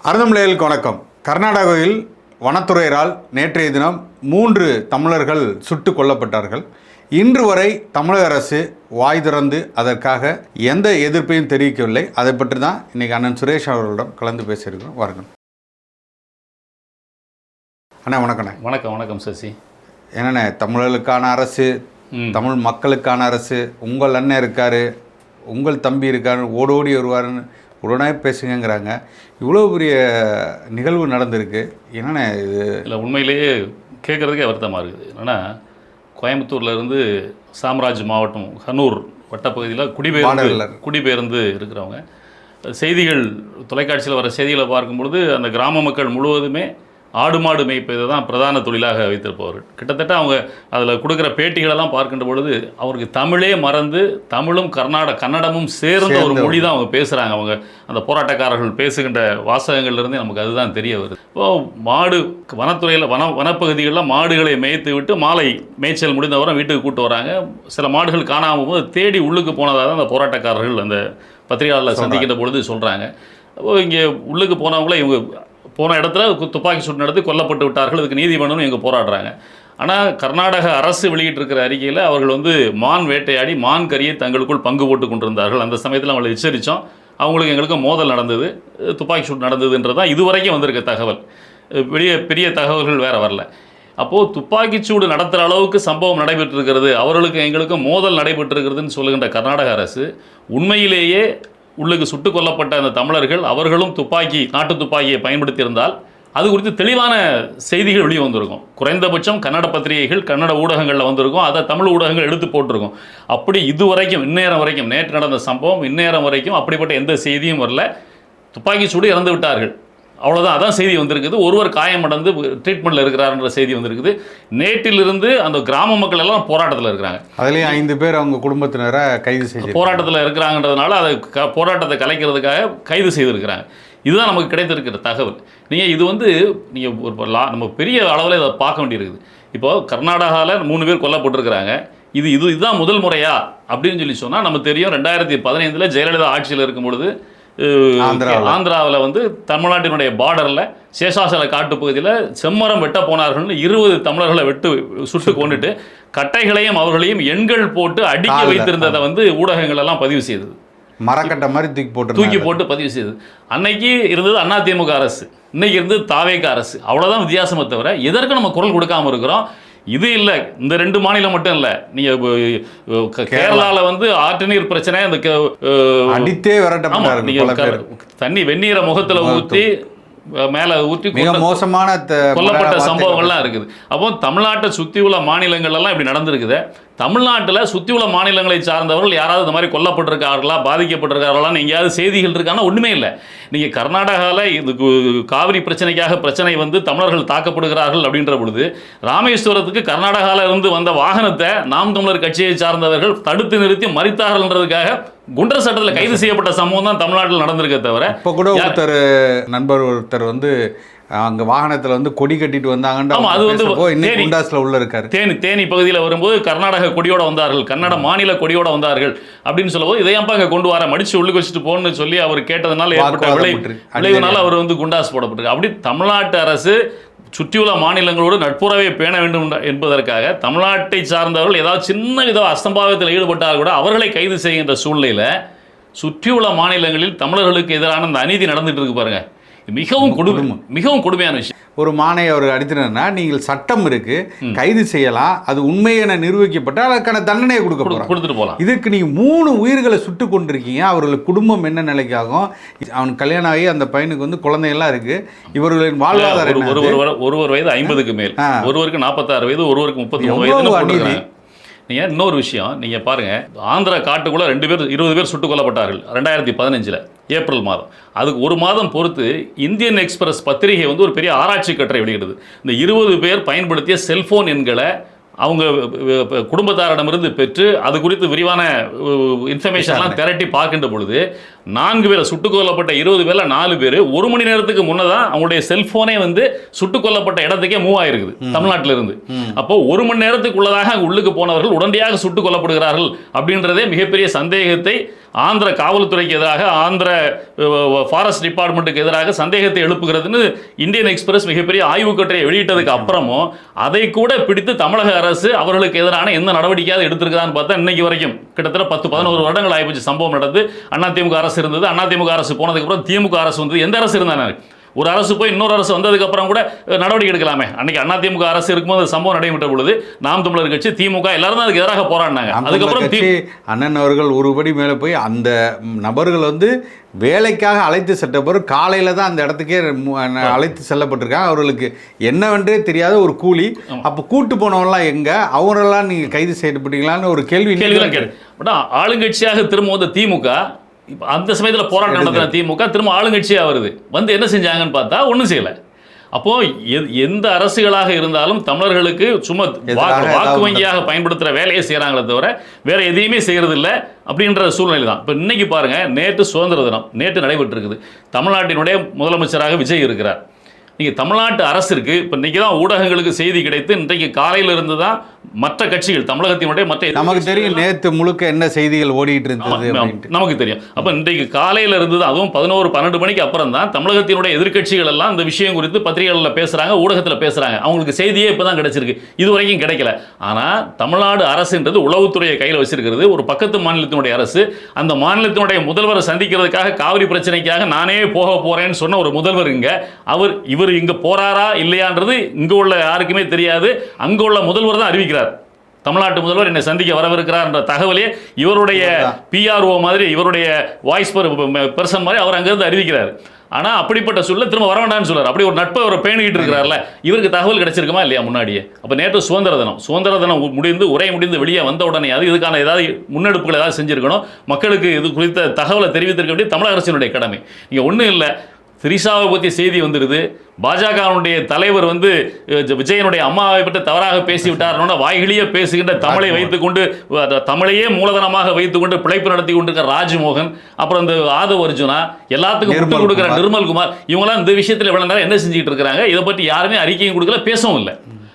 அறந்தமிழர்களுக்கு வணக்கம். கர்நாடகாவில் வனத்துறையினரால் நேற்றைய தினம் 3 தமிழர்கள் சுட்டு கொல்லப்பட்டார்கள். இன்று வரை தமிழக அரசு வாய் திறந்து அதற்காக எந்த எதிர்ப்பையும் தெரிவிக்கவில்லை. அதை பற்றி தான் இன்றைக்கி அண்ணன் சுரேஷ் அவர்களிடம் கலந்து பேசியிருக்கிறோம். வாருங்கள் அண்ணா. வணக்கண்ணே. வணக்கம் சசி. என்னண்ணே, தமிழர்களுக்கான அரசு, தமிழ் மக்களுக்கான அரசு, உங்கள் அண்ணன் இருக்கார், உங்கள் தம்பி இருக்காரு, ஓடோடி வருவாருன்னு உடனே பேசுங்கிறாங்க. இவ்வளோ பெரிய நிகழ்வு நடந்திருக்கு. என்னென்ன இது? இல்லை, உண்மையிலேயே கேட்குறதுக்கே வருத்தமாக இருக்குது. என்னென்னா, கோயம்புத்தூர்லேருந்து சாம்ராஜ் மாவட்டம் ஹனூர் வட்டப்பகுதியில் குடிபெயர்ந்து இருக்கிறவங்க செய்திகள் தொலைக்காட்சியில் வர செய்திகளை பார்க்கும்பொழுது அந்த கிராம மக்கள் முழுவதுமே ஆடு மாடு மேய்ப்பதை தான் பிரதான தொழிலாக வைத்திருப்பவர்கள். கிட்டத்தட்ட அவங்க அதில் கொடுக்குற பேட்டிகளெல்லாம் பார்க்கின்ற பொழுது அவருக்கு தமிழே மறந்து தமிழும் கன்னடமும் சேர்ந்த ஒரு மொழி தான் அவங்க பேசுகிறாங்க. அவங்க அந்த போராட்டக்காரர்கள் பேசுகின்ற வாசகங்கள்லேருந்து நமக்கு அதுதான் தெரிய வருது. இப்போது மாடு வனத்துறையில் வனப்பகுதிகளில் மாடுகளை மேய்த்து விட்டு மாலை மேய்ச்சல் முடிந்தவரை வீட்டுக்கு கூப்பிட்டு வராங்க. சில மாடுகள் காணாமல் போது தேடி உள்ளுக்கு போனதாக தான் அந்த போராட்டக்காரர்கள் அந்த பத்திரிகையாளர்களை சந்திக்கின்ற பொழுது சொல்கிறாங்க. அப்போது இங்கே உள்ளுக்கு போனவங்கள இவங்க போன இடத்துல துப்பாக்கி சூடு நடத்தி கொல்லப்பட்டு விட்டார்கள், இதுக்கு நீதி வேணும்னு இவங்க போராடுறாங்க. ஆனால் கர்நாடக அரசு வெளியிட்டிருக்கிற அறிக்கையில் அவர்கள் மான் வேட்டையாடி மான் கறியை தங்களுக்குள் பங்கு போட்டு கொண்டிருந்தார்கள். அந்த சமயத்தில் அவங்களை எச்சரித்தோம். அவங்களுக்கு எங்களுக்கு மோதல் நடந்தது, துப்பாக்கி சூடு நடந்ததுன்றது தான் இதுவரைக்கும் வந்திருக்க தகவல். பெரிய தகவல்கள் வேறு வரல. அப்போது துப்பாக்கிச்சூடு நடத்துகிற அளவுக்கு சம்பவம் நடைபெற்றிருக்கிறது, அவர்களுக்கு எங்களுக்கும் மோதல் நடைபெற்றிருக்கிறதுன்னு சொல்லுகின்ற கர்நாடக அரசு உண்மையிலேயே உள்ளுக்கு சுட்டுக் கொல்லப்பட்ட அந்த தமிழர்கள் அவர்களும் நாட்டு துப்பாக்கியை பயன்படுத்தியிருந்தால் அது குறித்து தெளிவான செய்திகள் வெளியே வந்திருக்கும். குறைந்தபட்சம் கன்னட பத்திரிகைகள், கன்னட ஊடகங்களில் வந்திருக்கும், அதை தமிழ் ஊடகங்கள் எடுத்து போட்டிருக்கும். அப்படி இதுவரைக்கும் இந்நேரம் வரைக்கும், நேற்று நடந்த சம்பவம் இந்நேரம் வரைக்கும் அப்படிப்பட்ட எந்த செய்தியும் வரல. துப்பாக்கி சூடு இறந்து விட்டார்கள், அவ்வளோதான். அதான் செய்தி வந்திருக்குது. ஒருவர் காயமடைந்து ட்ரீட்மெண்ட்டில் இருக்கிறாருன்ற செய்தி வந்திருக்குது. நேற்றிலிருந்து அந்த கிராம மக்கள் எல்லாம் போராட்டத்தில் இருக்கிறாங்க. அதுலேயும் 5 பேர் அவங்க குடும்பத்தினரை கைது செய்து போராட்டத்தில் இருக்கிறாங்கன்றதுனால அதை போராட்டத்தை கலைக்கிறதுக்காக கைது செய்திருக்கிறாங்க. இதுதான் நமக்கு கிடைத்திருக்கிற தகவல். நீங்கள் நீங்கள் நம்ம பெரிய அளவில் இதை பார்க்க வேண்டியிருக்குது. இப்போது கர்நாடகாவில் 3 பேர் கொல்லப்பட்டிருக்கிறாங்க. இதுதான் முதல் முறையா அப்படின்னு சொன்னால் நம்ம தெரியும். 2015 ஜெயலலிதா ஆட்சியில் இருக்கும் பொழுது ஆந்திராவில் தமிழ்நாட்டினுடைய பார்டரில் சேஷாசல காட்டுப்பகுதியில் செம்மரம் வெட்ட போனார்கள்னு 20 தமிழர்களை சுட்டு கொண்டுட்டு கட்டைகளையும் அவர்களையும் எண்கள் போட்டு அடிக்க வைத்திருந்ததை ஊடகங்கள் எல்லாம் பதிவு செய்தது. மரக்கட்டை மாதிரி தூக்கி போட்டு பதிவு செய்தது. அன்னைக்கு இருந்தது அதிமுக அரசு, இன்னைக்கு இருந்தது தாவேக அரசு. அவ்வளோதான் வித்தியாசமே தவிர எதற்கு நம்ம குரல் கொடுக்காமல் இருக்கிறோம். இது இல்லை, இந்த 2 மாநிலம் மட்டும் இல்லை. நீங்கள் கேரளாவில் ஆற்று நீர் பிரச்சனை, அந்த அடித்தே விரட்ட தண்ணி வெந்நீரை முகத்தில் ஊற்றி மேலே ஊற்றி மிக மோசமான கொல்லப்பட்ட சம்பவங்கள்லாம் இருக்குது. அப்போ தமிழ்நாட்டை சுற்றி உள்ள மாநிலங்கள்லாம் இப்படி நடந்திருக்குது. தமிழ்நாட்டில் சுற்றி உள்ள மாநிலங்களை சார்ந்தவர்கள் யாராவது இந்த மாதிரி கொல்லப்பட்டிருக்கார்களா, பாதிக்கப்பட்டிருக்கார்களான்னு எங்கேயாவது செய்திகள் இருக்கான்னா ஒன்றுமே இல்லை. நீங்கள் கர்நாடகாவில் இது காவிரி பிரச்சனை தமிழர்கள் தாக்கப்படுகிறார்கள் அப்படின்ற பொழுது ராமேஸ்வரத்துக்கு கர்நாடகாவில் இருந்து வந்த வாகனத்தை நாம் தமிழர் கட்சியை சார்ந்தவர்கள் தடுத்து நிறுத்தி மறித்தார்கள்ன்றதுக்காக குண்டர் சட்டத்தில் கைது செய்யப்பட்ட சம்பவம் தான் தமிழ்நாட்டில் நடந்திருக்க தவிர. இப்போ கூட நண்பர் ஒருத்தர் அங்கே வாகனத்தில் கொடி கட்டிட்டு வந்தாங்கன்னு குண்டாஸில் உள்ள இருக்காரு. தேனி பகுதியில் வரும்போது கர்நாடக கொடியோட வந்தார்கள், கன்னட மாநில கொடியோட வந்தார்கள் அப்படின்னு சொல்லும்போது இதையப்பா அங்கே கொண்டு வர மடிச்சு உள்ளுக்கு வச்சுட்டு போன்னு சொல்லி அவர் கேட்டதுனால ஏற்பட்ட விளைவுனால அவர் குண்டாஸ் போடப்பட்டிருக்கு. அப்படி தமிழ்நாட்டு அரசு சுற்றியுள்ள மாநிலங்களோடு நட்புறவை பேண வேண்டும் என்பதற்காக தமிழ்நாட்டை சார்ந்தவர்கள் ஏதாவது சின்ன வித அஸ்தம்பாவத்தில் ஈடுபட்டால் கூட அவர்களை கைது செய்கின்ற சூழ்நிலையில் சுற்றியுள்ள மாநிலங்களில் தமிழர்களுக்கு எதிரான அந்த அநீதி நடந்துட்டு இருக்கு பாருங்க. மிகவும் கொடுமையான விஷயம். ஒரு மானை அவர் அடித்தினா நீங்கள் சட்டம் இருக்கு, கைது செய்யலாம், அது உண்மை என நிரூபிக்கப்பட்டால் அதுக்கான தண்டனையை கொடுத்துட்டு போகலாம். இதுக்கு நீங்கள் 3 உயிர்களை சுட்டு கொண்டிருக்கீங்க. அவர்களுக்கு குடும்பம் என்ன நிலைக்காகும்? அவனுக்கு கல்யாணம் ஆகி அந்த பையனுக்கு குழந்தைகள்லாம் இருக்கு. இவர்களின் வாழ்வாதாரம் ஒருவர் வயது 50க்கு மேல், ஒருவருக்கு 46 வயது, ஒருவருக்கு 33 வயது. நீங்கள் இன்னொரு விஷயம் நீங்கள் பாருங்கள், ஆந்திரா காட்டுக்குள்ளே 20 பேர் சுட்டுக் கொல்லப்பட்டார்கள் 2015 ஏப்ரல் மாதம். அதுக்கு 1 மாதம் பொறுத்து இந்தியன் எக்ஸ்பிரஸ் பத்திரிகை ஒரு பெரிய ஆராய்ச்சி கட்டுரை வெளியிடுது. இந்த 20 பேர் பயன்படுத்திய செல்போன் எண்களை அவங்க குடும்பத்தாரிடமிருந்து பெற்று அது குறித்து விரிவான இன்ஃபர்மேஷன்லாம் திரட்டி பார்க்கின்ற பொழுது 4 பேரை சுட்டுக் கொல்லப்பட்ட 20 பேரில் 4 பேர் 1 மணி நேரத்துக்கு முன்னதான் அவங்களுடைய செல்போனே வந்து சுட்டுக் கொல்லப்பட்ட இடத்துக்கே மூவ் ஆயிருக்குது தமிழ்நாட்டில இருந்து. அப்போ 1 மணி நேரத்துக்குள்ளதாக அங்கே உள்ளுக்கு போனவர்கள் உடனடியாக சுட்டுக் கொல்லப்படுகிறார்கள் அப்படின்றதே மிகப்பெரிய சந்தேகத்தை ஆந்திர காவல்துறைக்கு எதிராக, ஆந்திர ஃபாரஸ்ட் டிபார்ட்மெண்ட்டுக்கு எதிராக சந்தேகத்தை எழுப்புகிறதுன்னு இந்தியன் எக்ஸ்பிரஸ் மிகப்பெரிய ஆய்வுக் கட்டுரையை வெளியிட்டதுக்கு அப்புறமும் அதை கூட பிடித்து தமிழக அரசு அவர்களுக்கு எதிரான எந்த நடவடிக்கையாவது எடுத்திருக்குதான்னு பார்த்தா இன்னைக்கு வரைக்கும் கிட்டத்தட்ட 10-11 வருடங்கள் ஆயிப்போச்சு சம்பவம் நடந்து. அதிமுக அரசு இருந்தது, அதிமுக அரசு போனதுக்கு அப்புறம் திமுக அரசு வந்தது. எந்த அரசு இருந்தாங்க? ஒரு அரசு போய் இன்னொரு அரசு வந்ததுக்கு அப்புறம் கூட நடவடிக்கை எடுக்கலாமே. அன்னைக்கு அதிமுக அரசு இருக்கும்போது சம்பவம் நடைபெற்ற பொழுது நாம் தமிழர் கட்சி, திமுக எல்லாரும் அதுக்கு எதிராக போராடினாங்க. அதுக்கப்புறம் அண்ணன் அவர்கள் ஒருபடி மேலே போய் அந்த நபர்கள் வந்து வேலைக்காக அழைத்து சென்றவர் காலையில் தான் அந்த இடத்துக்கே அழைத்து செல்லப்பட்டிருக்காங்க. அவர்களுக்கு என்னவென்றே தெரியாத ஒரு கூலி. அப்போ கூட்டு போனவங்களாம் எங்கே, அவரெல்லாம் நீங்கள் கைது செய்யப்பட்டீங்களான்னு ஒரு கேள்விலாம் கேள்வி. பட் ஆளுங்கட்சியாக திரும்ப வந்து திமுக இப்போ அந்த சமயத்தில் போராட்டம் நடத்தின திமுக திரும்ப ஆளுங்கட்சியாக வருது. வந்து என்ன செஞ்சாங்கன்னு பார்த்தா ஒன்றும் செய்யலை. அப்போது எந்த அரசுகளாக இருந்தாலும் தமிழர்களுக்கு சும்மா வாக்கு வங்கியாக பயன்படுத்துகிற வேலையை செய்கிறாங்களே தவிர வேறு எதையுமே செய்கிறதில்ல அப்படின்ற சூழ்நிலை தான். இப்போ இன்றைக்கி பாருங்கள், நேற்று சுதந்திர தினம் நேற்று நடைபெற்றிருக்குது. தமிழ்நாட்டினுடைய முதலமைச்சராக விஜய் இருக்கிறார். நீங்கள் தமிழ்நாட்டு அரசிற்கு இப்போ இன்றைக்கி தான் ஊடகங்களுக்கு செய்தி கிடைத்து இன்றைக்கு காலையில் இருந்து தான் மற்ற கட்சிகள் தமிழகத்தினுடைய மற்ற நமக்கு தெரியும் நேற்று முழுக்க என்ன செய்திகள் ஓடிட்டு இருந்தது நமக்கு தெரியும். அப்போ இன்றைக்கு காலையில் இருந்தது, அதுவும் 11-12 மணிக்கு அப்புறம் தான் தமிழகத்தினுடைய எதிர்க்கட்சிகள் எல்லாம் இந்த விஷயம் குறித்து பத்திரிகைகளில் பேசுகிறாங்க, ஊடகத்தில் பேசுகிறாங்க. அவங்களுக்கு செய்தியே இப்போ தான் கிடைச்சிருக்கு, இது வரைக்கும் கிடைக்கல. ஆனால் தமிழ்நாடு அரசுன்றது உளவுத்துறையை கையில் வச்சிருக்கிறது. ஒரு பக்கத்து மாநிலத்தினுடைய அரசு அந்த மாநிலத்தினுடைய முதல்வரை சந்திக்கிறதுக்காக காவிரி பிரச்சனைக்காக நானே போக போகிறேன்னு சொன்ன ஒரு முதல்வர் இவர் இங்க போறாரா இல்லையான்றது இங்க உள்ள யாருக்குமே தெரியாது. அங்க உள்ள முதல்வர் தான் அறிவிக்கிறார். தமிழ்நாட்டு முதல்வர் என்னை சந்திக்க வரவிருக்கிறார் என்ற தகவலே இவருடைய பிஆர்ஓ மாதிரி, இவருடைய வாய்ஸ் பர்சன் மாதிரி அவர் அங்கிருந்து அறிவிக்கிறார். ஆனா அப்படிப்பட்ட சூழல திரும்ப வர வேண்டாம்னு சொல்றாரு. அப்படி ஒரு நட்பை அவர் பேணிக்கிட்டு இருக்கிறார்ல, இவருக்கு தகவல் கிடைச்சிருக்குமா இல்லையா முன்னாடியே? அப்ப நேற்று சுதந்திர தினம் முடிந்து உரை முடிந்து வெளியே வந்த உடனே அது இதுக்கான ஏதாவது முன்னெடுப்புகள் ஏதாவது செஞ்சிருக்கணும். மக்களுக்கு இது குறித்த தகவலை தெரிவித்திருக்க வேண்டிய தமிழக அரசினுடைய கடமை. இங்க ஒன்றும் இல்லை, திரிஷாவை பற்றி செய்தி வந்துடுது. பாஜகவுடைய தலைவர் வந்து விஜயனுடைய அம்மாவை பற்றி தவறாக பேசிவிட்டார். வாய்களியே பேசுகின்ற தமிழை வைத்துக்கொண்டு, தமிழையே மூலதனமாக வைத்துக்கொண்டு பிழைப்பு நடத்தி கொண்டிருக்கிற ராஜ்மோகன், அப்புறம் இந்த ஆதவ் அர்ஜுனா, எல்லாத்துக்கும் விட்டு கொடுக்குற நிர்மல்குமார், இவங்களாம் இந்த விஷயத்தில் இவ்வளவு நேரம் என்ன செஞ்சுட்டு இருக்கிறாங்க? இதை பற்றி யாருமே அறிக்கையும் கொடுக்கல, பேசவும் இல்லை.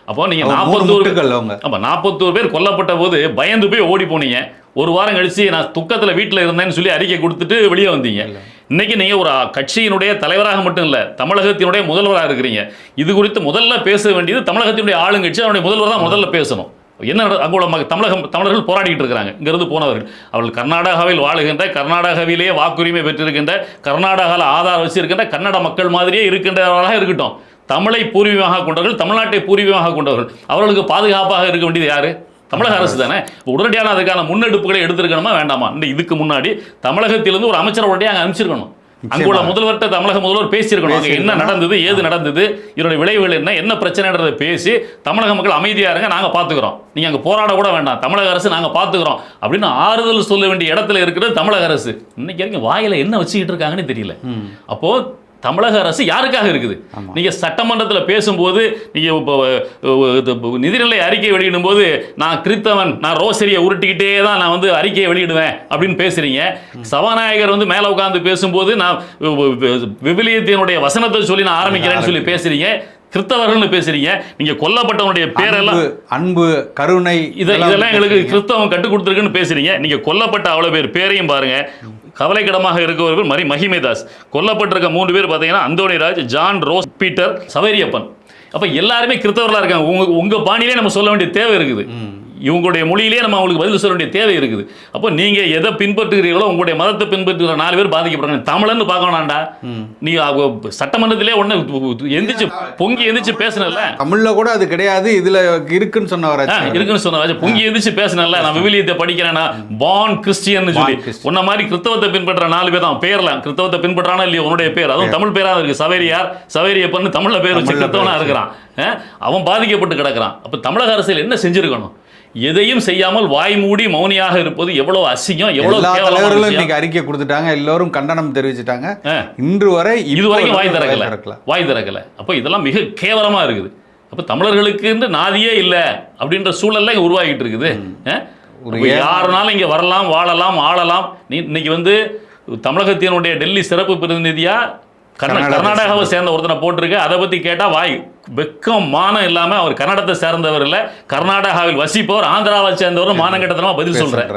அப்போ நீங்க 41 பேர் கொல்லப்பட்ட போது பயந்து போய் ஓடி போனீங்க. ஒரு வாரம் கழிச்சு நான் துக்கத்தில் வீட்டில் இருந்தேன்னு சொல்லி அறிக்கை கொடுத்துட்டு வெளியே வந்தீங்க. இன்னைக்கு நீங்க ஒரு கட்சியினுடைய தலைவராக மட்டும் இல்ல, தமிழகத்தினுடைய முதல்வராக இருக்கிறீங்க. இது குறித்து முதல்ல பேச வேண்டியது தமிழகத்தினுடைய ஆளுங்கட்சி, அவருடைய முதல்வர் தான் முதல்ல பேசணும். என்ன அங்கே உள்ள தமிழர்கள் போராடிட்டு இருக்கிறாங்க. இங்கிருந்து போனவர்கள் அவர்கள் கர்நாடகாவில் வாழுகின்ற, கர்நாடகாவிலேயே வாக்குரிமை பெற்றிருக்கின்ற, கர்நாடகாவில் ஆதார் வச்சிருக்கின்ற கன்னட மக்கள் மாதிரியே இருக்கின்றவர்களாக இருக்கட்டும். தமிழை பூர்வீகமாக கொண்டவர்கள், தமிழ்நாட்டை பூர்வீகமாக கொண்டவர்கள், அவர்களுக்கு பாதுகாப்பாக இருக்க வேண்டியது யாரு? தமிழக அரசு தானே. உடனடியான அதுக்கான முன்னெடுப்புகளை எடுத்திருக்கணுமா வேண்டாமா? இதுக்கு முன்னாடி தமிழகத்திலிருந்து ஒரு அமைச்சரை உடனடியாக அங்கே அனுப்பிச்சிருக்கணும். அங்குள்ள முதல்வர்கிட்ட தமிழக முதல்வர் பேசியிருக்கணும். என்ன நடந்தது, ஏது நடந்தது, இதனுடைய விளைவுகள் என்ன பிரச்சனைன்றதை பேசி தமிழக மக்கள் அமைதியாக இருங்க, நாங்கள் பார்த்துக்கிறோம், நீங்கள் அங்கே போராட கூட வேண்டாம், தமிழக அரசு நாங்கள் பார்த்துக்கிறோம் அப்படின்னு ஆறுதல் சொல்ல வேண்டிய இடத்துல இருக்கிறது தமிழக அரசு. இன்னைக்கு வரைக்கும் வாயில என்ன வச்சுக்கிட்டு இருக்காங்கன்னு தெரியல. அப்போ தமிழக அரசு யாருக்காக இருக்குது? நீங்கள் சட்டமன்றத்தில் பேசும்போது, நீங்கள் நிதிநிலை அறிக்கை வெளியிடும் போது நான் கிறித்தவன், நான் ரோசரியை உருட்டிக்கிட்டே தான் நான் வந்து அறிக்கையை வெளியிடுவேன் அப்படின்னு பேசுறீங்க. சபாநாயகர் வந்து மேலே உட்கார்ந்து பேசும்போது நான் விவிலியத்தினுடைய வசனத்தை சொல்லி நான் ஆரம்பிக்கிறேன்னு சொல்லி பேசுறீங்க. கிறிஸ்தவர்கள் பேசுறீங்க. நீங்க கொல்லப்பட்டவனுடைய பேரெல்லாம் அன்பு, கருணை, இதெல்லாம் எங்களுக்கு கிறிஸ்தவம் கற்றுக் கொடுத்துருக்குன்னு பேசுறீங்க. நீங்க கொல்லப்பட்ட அவ்வளவு பேர் பேரையும் பாருங்க. கவலைக்கிடமாக இருக்கிறவர்கள் மரி மகிமேதாஸ், கொல்லப்பட்டிருக்க 3 பேர் பார்த்தீங்கன்னா அந்தோனிராஜ், ஜான், ரோஸ், பீட்டர், சவேரியப்பன். அப்ப எல்லாருமே கிறிஸ்தவர்களா இருக்காங்க. உங்க பாணியிலே நம்ம சொல்ல வேண்டிய தேவை இருக்குது. இவங்களுடைய மொழியிலே நம்ம அவங்களுக்கு பதில் சொல்ல வேண்டிய தேவை இருக்குது. அப்போ நீங்க எதை பின்பற்றுகிறீர்களோ உங்களுடைய மதத்தை பின்பற்றுகிற 4 பேர் பாதிக்கப்படுறாங்க. தமிழன்னு பார்க்கணும்டா, நீ சட்டமன்றத்திலே ஒன்று எந்திரிச்சு பொங்கி எந்திரிச்சு பேசினல, தமிழ்ல கூட அது கிடையாது, இதுல இருக்குன்னு சொன்னவராஜ் பொங்கி எந்திரிச்சு பேசினல, நான் விவிலியத்தை படிக்கிறேன்னா பான் கிறிஸ்டியன் சொல்லி உன்ன மாதிரி கிறிஸ்தவத்தை பின்பற்ற 4 பேர் தான் பேர்ல கிறிஸ்தவத்தை பின்பற்றானா இல்லையோ உன்னுடைய பேர், அதுவும் தமிழ் பேரா இருக்கு. சவேரியார், சவேரியப்பன்னு தமிழ்ல பேர் வச்சு கிறிஸ்தவனா இருக்கிறான். அவன் பாதிக்கப்பட்டு கிடக்கிறான். அப்ப தமிழக அரசியல் என்ன செஞ்சிருக்கணும்? எதையும் செய்யாமல் வாய் மூடி மௌனியாக இருப்பது எவ்வளவு அசிங்கம், எவ்வளவு தலைவர்களும் இன்னைக்கு அறிக்கை கொடுத்துட்டாங்க, எல்லாரும் கண்டனம் தெரிவிச்சிட்டாங்க. இன்று வரை இதுவரைக்கும் வாய் திறக்கல. அப்போ இதெல்லாம் மிக கேவலமா இருக்குது. அப்போ தமிழர்களுக்கு என்று நாதியே இல்லை அப்படின்ற சூழல்ல இங்கே உருவாகிட்டு இருக்குது. யாருனாலும் இங்கே வரலாம், வாழலாம், ஆளலாம். இன்னைக்கு வந்து தமிழகத்தினுடைய டெல்லி சிறப்பு பிரதிநிதியா கர்நாடகாவை சேர்ந்த ஒருத்தனை போட்டிருக்கு. அதை பற்றி கேட்டால் வாய் வெக்கம் மானம் இல்லாமல் அவர் கன்னடத்தை சேர்ந்தவர் இல்லை, கர்நாடகாவில் வசிப்பவர், ஆந்திராவை சேர்ந்தவர் மானங்கட்டத்தனமாக பதில் சொல்கிறேன்.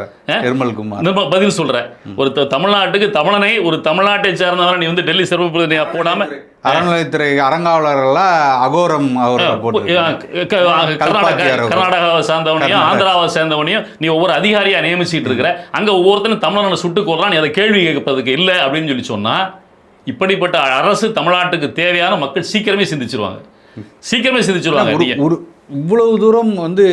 பதில் சொல்கிறேன். ஒரு தமிழ்நாட்டுக்கு தமிழனை, ஒரு தமிழ்நாட்டை சேர்ந்தவரை நீ வந்து டெல்லி சிறப்பு பிரதிநிதியாக போடாமல் அறநிலையத்துறை அறங்காவலர்கள்லாம் அகோரம் கர்நாடகாவை சேர்ந்தவனையும் ஆந்திராவை சேர்ந்தவனையும் நீ ஒவ்வொரு அதிகாரியா நியமிச்சுட்டு இருக்கிற. அங்க ஒவ்வொருத்தரும் தமிழனை சுட்டுக் கொள்றான், நீ அதை கேள்வி கேட்பதுக்கு இல்லை அப்படின்னு சொல்லி சொன்னா, இப்படிப்பட்ட அரசு தமிழ்நாட்டுக்கு தேவையான மக்கள் சீக்கிரமே சிந்திச்சிருவாங்க. இவ்வளவு தூரம் வந்து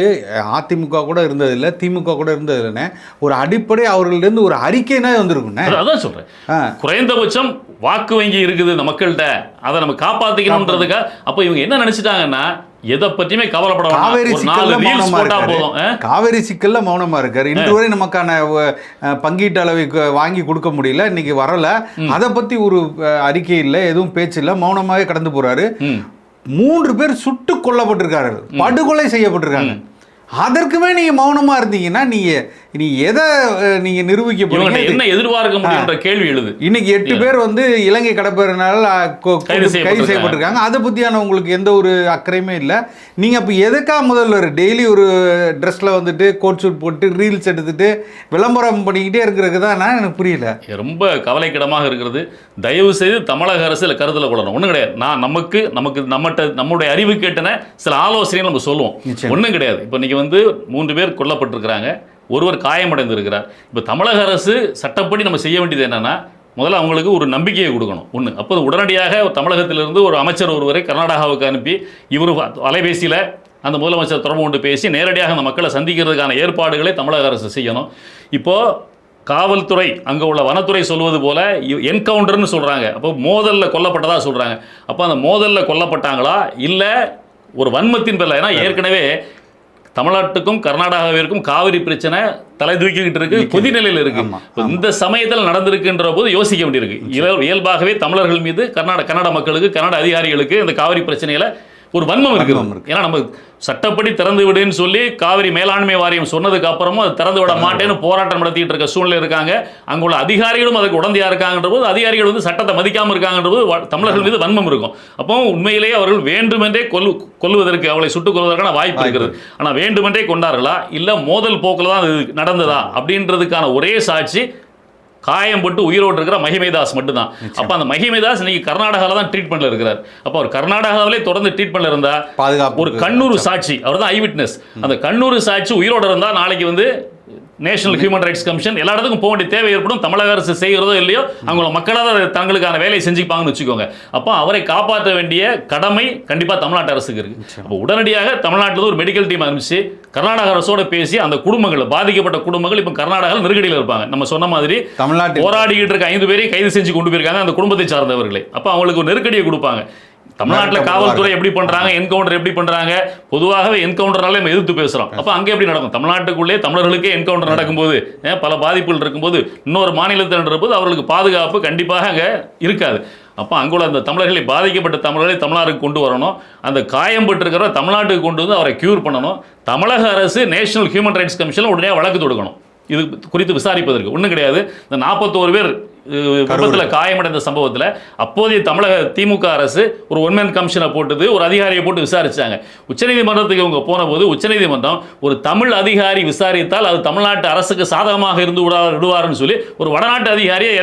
அதிமுக கூட இருந்ததில்லை, திமுக கூட இருந்ததில்லைன்னு ஒரு அடிப்படை அவர்களிருந்து ஒரு அறிக்கைனா வந்திருக்குண்ணே. அதான் சொல்றேன், குறைந்தபட்சம் வாக்கு வங்கி இருக்குது இந்த மக்கள்கிட்ட, அதை நம்ம காப்பாத்திக்கணும்ன்றதுக்காக. அப்ப இவங்க என்ன நினைச்சிட்டாங்கன்னா, எதை பற்றியுமே கவலைப்பட காவேரி சிக்கல்ல மௌனமா இருக்காரு. இன்று வரை நமக்கான பங்கீட்டு அளவை வாங்கி கொடுக்க முடியல, இன்னைக்கு வரல, அதை பத்தி ஒரு அறிக்கை இல்லை, எதுவும் பேச்சு இல்லை, மௌனமாவே கடந்து போறாரு. 3 பேர் சுட்டு கொல்லப்பட்டிருக்காரு, படுகொலை செய்யப்பட்டிருக்காங்க. அதற்குமே நீங்க மௌனமா இருந்தீங்கன்னா நீ எதை நீங்க நிரூபிக்க போறீங்க, என்ன எதிர்பார்க்க முடியும்ன்ற கேள்வி எழுது. இன்னைக்கு 8 பேர் வந்து இலங்கை கடற்படையினரால் கைது செய்யப்பட்டிருக்காங்க. அதை பத்தியான உங்களுக்கு எந்த ஒரு அக்கறையுமே இல்லை. நீங்க அப்ப எதுக்கா முதல்வர் டெய்லி ஒரு ட்ரெஸ்ல வந்துட்டு கோட் சூட் போட்டு ரீல்ஸ் எடுத்துட்டு விளம்பரம் பண்ணிக்கிட்டே இருக்கிறது தான் எனக்கு புரியல. ரொம்ப கவலைக்கிடமாக இருக்கிறது. தயவு செய்து தமிழக அரசு கருத்துல கொள்ளணும். ஒன்றும் கிடையாது. நமக்கு நம்முடைய அறிவு கேட்டன சில ஆலோசனைகள் நம்ம சொல்லுவோம். ஒன்றும் கிடையாது. இப்போ இன்னைக்கு வந்து 3 பேர் கொல்லப்பட்டிருக்கிறாங்க, ஒருவர் காயமடைந்திருக்கிறார். இப்போ தமிழக அரசு சட்டப்படி நம்ம செய்ய வேண்டியது என்னன்னா, முதல்ல அவங்களுக்கு ஒரு நம்பிக்கையை கொடுக்கணும். ஒன்று, அப்போது உடனடியாக தமிழகத்திலிருந்து ஒரு அமைச்சர் ஒருவரை கர்நாடகாவுக்கு அனுப்பி இவர் அலைபேசியில் அந்த முதலமைச்சர் தொடர்பு கொண்டு பேசி நேரடியாக அந்த மக்களை சந்திக்கிறதுக்கான ஏற்பாடுகளை தமிழக அரசு செய்யணும். இப்போது காவல்துறை, அங்கே உள்ள வனத்துறை சொல்வது போல என்கவுண்டர்னு சொல்கிறாங்க. அப்போ மோதலில் கொல்லப்பட்டதாக சொல்கிறாங்க. அப்போ அந்த மோதலில் கொல்லப்பட்டாங்களா இல்லை ஒரு வன்மத்தின் பேரில்? ஏன்னா ஏற்கனவே தமிழ்நாட்டுக்கும் கர்நாடகாவிற்கும் காவிரி பிரச்சனை தலை தூக்கிக்கிட்டு இருக்கு, கொதிநிலையில் இருக்கு. இந்த சமயத்தில் நடந்திருக்குன்ற போது யோசிக்க வேண்டியிருக்கு. இயல்பாகவே தமிழர்கள் மீது கன்னட மக்களுக்கு, கன்னட அதிகாரிகளுக்கு இந்த காவிரி பிரச்சனையில ஒரு வன்மம் இருக்குது. ஏன்னா நம்ம சட்டப்படி திறந்து விடுன்னு சொல்லி காவிரி மேலாண்மை வாரியம் சொன்னதுக்கு அப்புறமும் அது திறந்து விட மாட்டேன்னு போராட்டம் நடத்திட்டு இருக்க சூழ்நிலை இருக்காங்க. அங்குள்ள அதிகாரிகளும் அதுக்கு உடந்தையா இருக்காங்கன்ற போது, அதிகாரிகள் வந்து சட்டத்தை மதிக்காம இருக்காங்கன்ற போது தமிழர்கள் மீது வன்மம் இருக்கும். அப்போ உண்மையிலேயே அவர்கள் வேண்டுமென்றே கொல்லுவதற்கு, அவளை சுட்டுக் கொள்வதற்கான வாய்ப்பு இருக்கிறது. ஆனால் வேண்டுமென்றே கொண்டார்களா இல்லை மோதல் போக்கில் தான் அது நடந்ததா அப்படின்றதுக்கான ஒரே சாட்சி காயம் போட்டு உயிரோடு இருக்கிற மகிமைதாஸ் மட்டும்தான். அப்போ அந்த மகிமைதாஸ் இன்னைக்கு கர்நாடகாவில் தான் ட்ரீட்மெண்ட்ல இருக்கிறார். அப்போ அவர் கர்நாடகாவிலே தொடர்ந்து ட்ரீட்மெண்ட்ல இருந்தா பாதுகாப்பு. ஒரு கண்ணூர் சாட்சி, அவர் தான் ஐ விட்னஸ். அந்த கண்ணூர் சாட்சி உயிரோடு இருந்தால் நாளைக்கு வந்து நேஷனல் ஹியூமன் ரைட்ஸ் கமிஷன் எல்லா இடத்துக்கும் போக வேண்டிய தேவை ஏற்படும். தமிழக அரசு செய்கிறதோ இல்லையோ அவங்கள மக்களாக தங்களுக்கான வேலையை செஞ்சுப்பாங்கன்னு வச்சுக்கோங்க. அப்போ அவரை காப்பாற்ற வேண்டிய கடமை கண்டிப்பாக தமிழ்நாட்டு அரசுக்கு இருக்கு. அப்போ உடனடியாக தமிழ்நாட்டில் ஒரு மெடிக்கல் டீம் அனுப்பிச்சு கர்நாடக அரசோட பேசி அந்த குடும்பங்கள், பாதிக்கப்பட்ட குடும்பங்கள் இப்போ கர்நாடகாவில் நெருக்கடியில் இருப்பாங்க. நம்ம சொன்ன மாதிரி தமிழ்நாட்டில் போராடிக்கிட்டு இருக்க 5 பேரையும் கைது செஞ்சு கொண்டு போயிருக்காங்க அந்த குடும்பத்தை சார்ந்தவர்களை. அப்போ அவங்களுக்கு ஒரு நெருக்கடியை கொடுப்பாங்க. தமிழ்நாட்டில் காவல்துறை எப்படி பண்றாங்க, என்கவுண்டர் எப்படி பண்றாங்க? பொதுவாகவே என்கவுண்டர்னால நம்ம எதிர்த்து பேசுறோம். அப்ப அங்க எப்படி நடக்கும்? தமிழ்நாட்டுக்குள்ளே தமிழர்களுக்கே என்கவுண்டர் நடக்கும்போது, பல பாதிப்புகள் இருக்கும்போது, இன்னொரு மாநிலத்தில் போது அவர்களுக்கு பாதுகாப்பு கண்டிப்பாக அங்க இருக்காது. அப்போ அங்குள்ள அந்த தமிழர்களை, பாதிக்கப்பட்ட தமிழர்களை தமிழ்நாட்டுக்கு கொண்டு வரணும். அந்த காயம் பட்டிருக்கிற தமிழ்நாட்டுக்கு கொண்டு வந்து அவரை கியூர் பண்ணணும். தமிழக அரசு நேஷனல் ஹியூமன் ரைட்ஸ் கமிஷனில் உடனே வழக்கு தொடுக்கணும் இது குறித்து விசாரிப்பதற்கு. ஒன்றும் கிடையாது. இந்த 41 பேர் விபத்தில் காயமடைந்த சம்பவத்தில் அப்போதைய தமிழக திமுக அரசு ஒரு ஒன்மேன் கமிஷனை போட்டது, ஒரு அதிகாரியை போட்டு விசாரிச்சாங்க. உச்சநீதிமன்றத்துக்கு அவங்க போன போது உச்சநீதிமன்றம் ஒரு தமிழ் அதிகாரி விசாரித்தால் அது தமிழ்நாட்டு அரசுக்கு சாதகமாக இருந்து விடுவார்னு சொல்லி ஒரு வடநாட்டு அதிகாரியை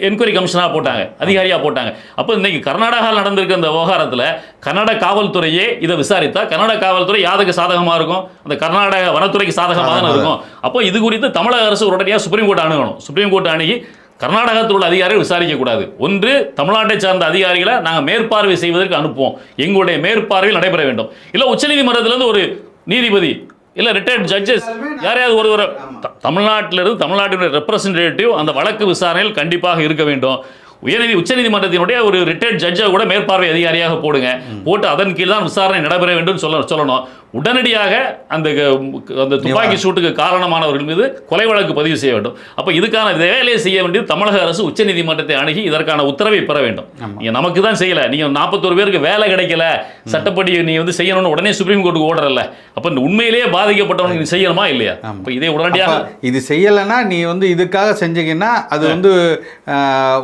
என்கொயரி கமிஷனாக போட்டாங்க, அதிகாரியாக போட்டாங்க. அப்போ இன்னைக்கு கர்நாடகாவில் நடந்திருக்க இந்த விவகாரத்தில் கன்னட காவல்துறையே இதை விசாரித்தா கன்னட காவல்துறை யாருக்கு சாதகமாக இருக்கும்? அந்த கர்நாடக வனத்துறைக்கு சாதகமாக தான் இருக்கும். அப்போ இது குறித்து தமிழக அரசு உடனடியாக சுப்ரீம் கோர்ட் அணுகணும். சுப்ரீம் கோர்ட் அணுகி கர்நாடகத்தில் உள்ள அதிகாரிகள் விசாரிக்கக்கூடாது. ஒன்று, தமிழ்நாட்டை சார்ந்த அதிகாரிகளை நாங்கள் மேற்பார்வை செய்வதற்கு அனுப்புவோம், எங்களுடைய மேற்பார்வையில் நடைபெற வேண்டும். இல்லை உச்சநீதிமன்றத்திலிருந்து ஒரு நீதிபதி இல்லை ரிட்டையர்ட் ஜட்ஜஸ் யாரையாவது ஒருவர் தமிழ்நாட்டிலிருந்து, தமிழ்நாட்டினுடைய ரெப்ரசன்டேட்டிவ் அந்த வழக்கு விசாரணையில் கண்டிப்பாக இருக்க வேண்டும். உச்சநீதிமன்றத்தினுடைய ஒரு ரிட்டையர்ட் ஜட்ஜை கூட மேற்பார்வை அதிகாரியாக போடுங்க, போட்டு அதன் கீழ் தான் விசாரணை நடைபெற வேண்டும் சொல்லணும். உடனடியாக அந்த துப்பாக்கி சூட்டுக்கு காரணமானவர்கள் மீது கொலை வழக்கு பதிவு செய்ய வேண்டும். அப்போ இதுக்கான வேலையை செய்ய வேண்டியது தமிழக அரசு உச்சநீதிமன்றத்தை அணுகி இதற்கான உத்தரவை பெற வேண்டும். நீங்க நமக்கு தான் செய்யல, நீங்க 41 பேருக்கு வேலை கிடைக்கல, சட்டப்படி நீ செய்யணும்னு உடனே சுப்ரீம் கோர்ட்டுக்கு ஓடறல, அப்ப உண்மையிலேயே பாதிக்கப்பட்டவனுக்கு நீ செய்யணுமா இல்லையா? அப்ப இதே உடனடியாக இது செய்யலைன்னா நீ இதுக்காக செஞ்சீங்கன்னா அது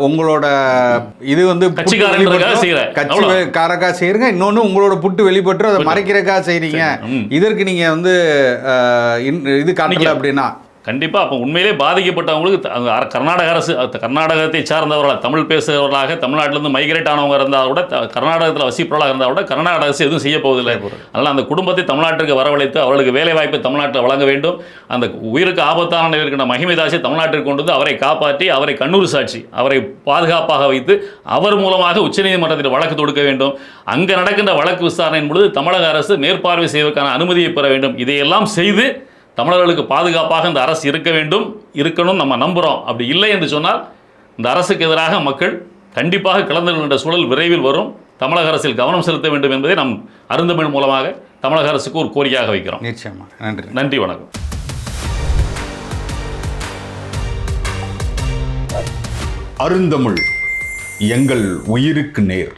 உங்களோட இது கட்சிக்காரங்களுக்காக செய்யற, கட்சிக்காரக்காக செய்யறீங்க, இன்னொன்னு உங்களோட புட்டு வெளிப்பட்டு அதை மறைக்கிறதுக்காக செய்றீங்க. இதற்கு நீங்க இது காட்டல அப்படின்னா கண்டிப்பா அப்போ உண்மையிலே பாதிக்கப்பட்டவங்களுக்கு கர்நாடக அரசு, கர்நாடகத்தை சார்ந்தவர்களாக தமிழ் பேசுகிறவர்களாக தமிழ்நாட்டிலிருந்து மைக்ரேட் ஆனவங்க இருந்தால் கூட, கர்நாடகத்தில் வசிப்பவர்களாக இருந்தால் கூட கர்நாடக அரசு எதுவும் செய்ய போவதில்லை. அதனால் அந்த குடும்பத்தை தமிழ்நாட்டிற்கு வரவழைத்து அவர்களுக்கு வேலை வாய்ப்பை தமிழ்நாட்டில் வழங்க வேண்டும். அந்த உயிருக்கு ஆபத்தான நிலையில் இருக்கின்ற மகிமைதாசை தமிழ்நாட்டிற்கு கொண்டு வந்து அவரை காப்பாற்றி அவரை கண்ணூர் சாட்சி அவரை பாதுகாப்பாக வைத்து அவர் மூலமாக உச்சநீதிமன்றத்தில் வழக்கு தொடுக்க வேண்டும். அங்கே நடக்கின்ற வழக்கு விசாரணையின் பொழுது தமிழக அரசு மேற்பார்வை செய்வதற்கான அனுமதியை பெற வேண்டும். இதையெல்லாம் செய்து தமிழர்களுக்கு பாதுகாப்பாக இந்த அரசு இருக்கணும் நம்ம நம்புகிறோம். அப்படி இல்லை என்று சொன்னால் இந்த அரசுக்கு எதிராக மக்கள் கண்டிப்பாக கலந்து கொள்கின்ற சூழல் விரைவில் வரும். தமிழக அரசில் கவனம் செலுத்த வேண்டும் என்பதை நம் அருந்தமிழ் மூலமாக தமிழக அரசுக்கு ஒரு கோரிக்கையாக வைக்கிறோம். நிச்சயமா. நன்றி. நன்றி, வணக்கம். அருந்தமிழ் எங்கள் உயிருக்கு நேர்.